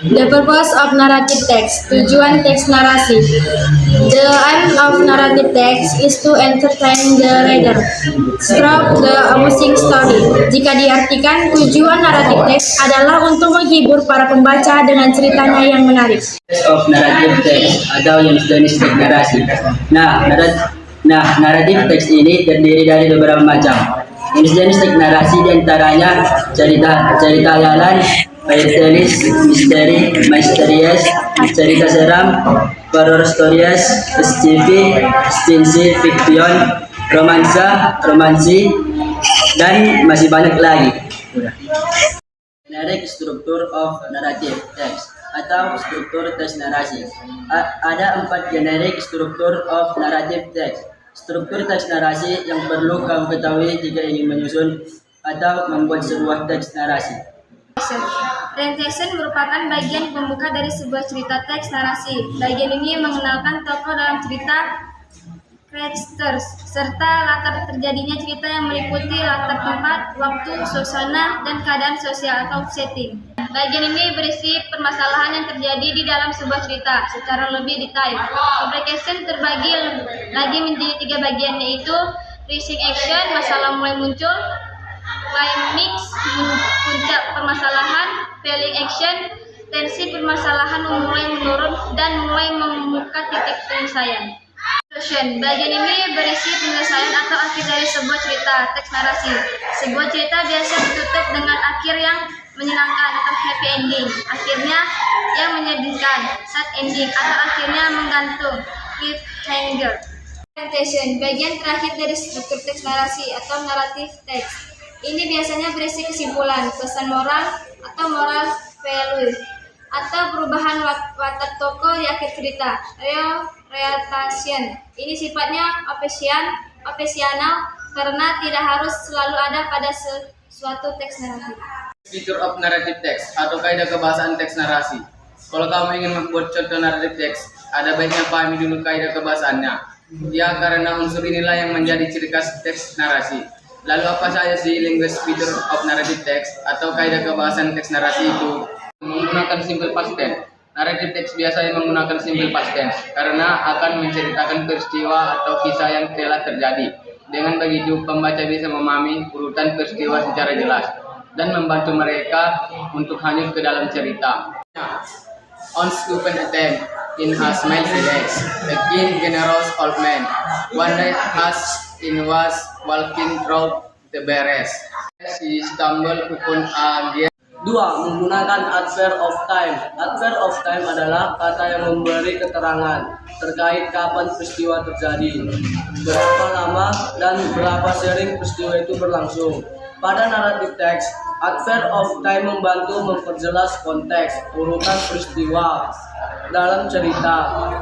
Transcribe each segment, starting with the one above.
The purpose of narrative text, tujuan teks narasi. The aim of narrative text is to entertain the reader through the amusing story. Jika diartikan, tujuan naratif teks adalah untuk menghibur para pembaca dengan ceritanya yang menarik. Of narrative text atau yang jenis teks narasi. Naratif teks ini terdiri dari beberapa macam. Jenis-jenis teks narasi diantaranya cerita hayalan, fairy tales, misteri, misterius, cerita seram, horror stories, sci-fi, science fiction, romansi, dan masih banyak lagi. Generic struktur of narrative text atau struktur teks narasi. Ada 4 generik struktur of narrative text. Struktur teks narasi yang perlu kamu ketahui jika ingin menyusun atau membuat sebuah teks narasi. Rentesan merupakan bagian pembuka dari sebuah cerita teks narasi. Bagian ini mengenalkan tokoh dalam cerita, characters, serta latar terjadinya cerita yang meliputi latar tempat, waktu, suasana, dan keadaan sosial atau setting. Bagian ini berisi permasalahan yang terjadi di dalam sebuah cerita secara lebih detail. Complication terbagi lagi menjadi 3 bagian, yaitu rising action, masalah mulai muncul, climax, puncak permasalahan, failing action, tensi permasalahan mulai menurun dan mulai memuka titik penyelesaian. Bagian ini berisi penyelesaian atau akhir dari sebuah cerita teks narasi. Sebuah cerita biasa ditutup dengan akhir yang menyenangkan atau happy ending, akhirnya yang menyedihkan sad ending, atau akhirnya menggantung cliffhanger. Presentation, bagian terakhir dari struktur teks narasi atau naratif teks. Ini biasanya berisi kesimpulan, pesan moral atau moral value, atau perubahan watak tokoh di akhir cerita. Realization, ini sifatnya opsional karena tidak harus selalu ada pada suatu teks narasi. Feature of narrative text atau kaidah kebahasaan teks narasi. Kalau kamu ingin membuat contoh narrative text, ada baiknya pahami dulu kaidah kebahasaannya. Ya, karena unsur inilah yang menjadi ciri khas teks narasi. Lalu apa saja sih linguistic feature of narrative text atau kaidah kebahasaan teks narasi itu? Menggunakan simple past tense. Narrative text biasanya menggunakan simple past tense karena akan menceritakan peristiwa atau kisah yang telah terjadi. Dengan begitu, pembaca bisa memahami urutan peristiwa secara jelas dan membantu mereka untuk hanyut ke dalam cerita. On stupid attempt in a small village, the king generous old man. One day as in was walking through the forest, he stumbled upon a gate. 2. Menggunakan adverb of time. Adverb of time adalah kata yang memberi keterangan terkait kapan peristiwa terjadi, berapa lama, dan berapa sering peristiwa itu berlangsung. Pada naratif teks, adverb of time membantu memperjelas konteks, urutan peristiwa dalam cerita.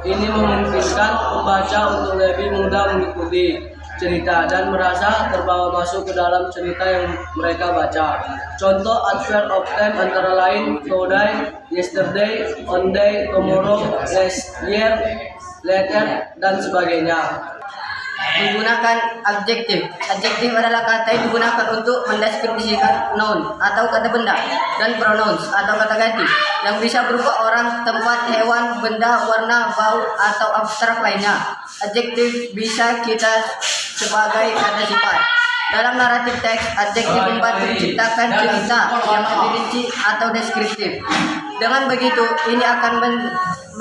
Ini memungkinkan pembaca untuk lebih mudah mengikuti cerita dan merasa terbawa masuk ke dalam cerita yang mereka baca. Contoh adverb of time antara lain today, yesterday, on day, tomorrow, last year, later, dan sebagainya. Menggunakan adjektif. Adjektif adalah kata yang digunakan untuk mendeskripsikan noun atau kata benda, dan pronouns atau kata ganti yang bisa berupa orang, tempat, hewan, benda, warna, bau, atau abstrak lainnya. Adjektif bisa kita sebagai kata sifat. Dalam naratif teks, adjektif membantu menciptakan cerita yang lebih atau deskriptif. Dengan begitu, ini akan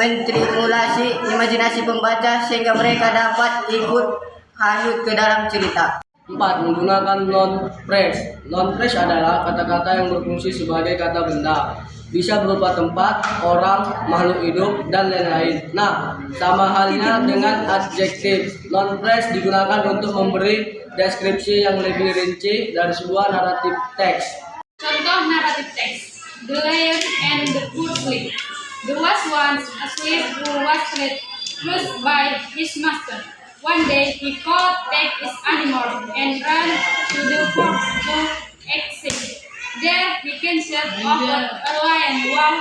menstimulasi imajinasi pembaca sehingga mereka dapat ikut hanyut ke dalam cerita. 4. Menggunakan noun phrase. Noun phrase adalah kata-kata yang berfungsi sebagai kata benda. Bisa berupa tempat, orang, makhluk hidup, dan lain-lain. Nah, sama halnya dengan adjektif. Noun phrase digunakan untuk memberi deskripsi yang lebih rinci dari sebuah naratif teks. Contoh naratif teks. The lion and the poor slave. There was once a slave who was used by his master. One day he caught back his animal and ran to the forest to exit. There he canceled over a lion wall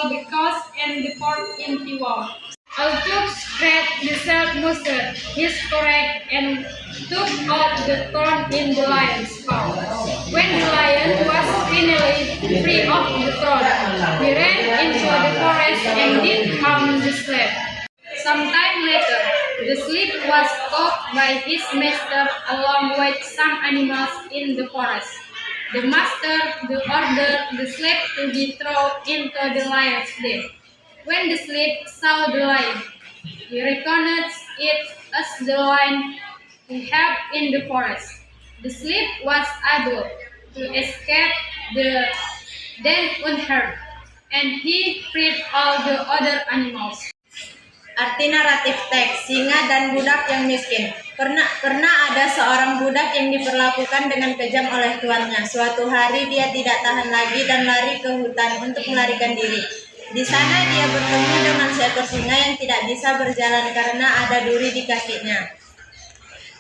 because and the port in the wall. Although spread the self mustered his courage and took out the thorn in the lion's paw. When the lion was finally free of the thorn, he ran into the forest and did harm the slave. Some time later, the slave was caught by his master along with some animals in the forest. The master ordered the slave to be thrown into the lion's den. When the slave saw the lion, he recognized it as the lion he had in the forest. The slave was able to escape the den unhurt, and he freed all the other animals. Arti naratif teks, singa dan budak yang miskin. Pernah ada seorang budak yang diperlakukan dengan kejam oleh tuannya. Suatu hari dia tidak tahan lagi dan lari ke hutan untuk melarikan diri. Di sana dia bertemu dengan seekor singa yang tidak bisa berjalan karena ada duri di kakinya.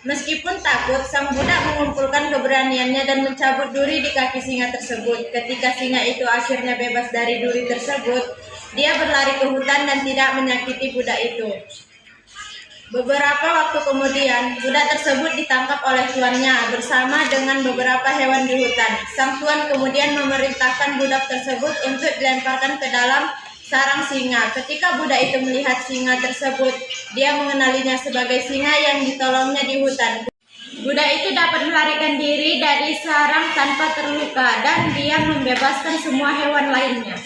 Meskipun takut, sang budak mengumpulkan keberaniannya dan mencabut duri di kaki singa tersebut. Ketika singa itu akhirnya bebas dari duri tersebut, dia berlari ke hutan dan tidak menyakiti budak itu. Beberapa waktu kemudian, budak tersebut ditangkap oleh tuannya bersama dengan beberapa hewan di hutan. Sang tuan kemudian memerintahkan budak tersebut untuk dilemparkan ke dalam sarang singa. Ketika budak itu melihat singa tersebut, dia mengenalinya sebagai singa yang ditolongnya di hutan. Budak itu dapat melarikan diri dari sarang tanpa terluka dan dia membebaskan semua hewan lainnya.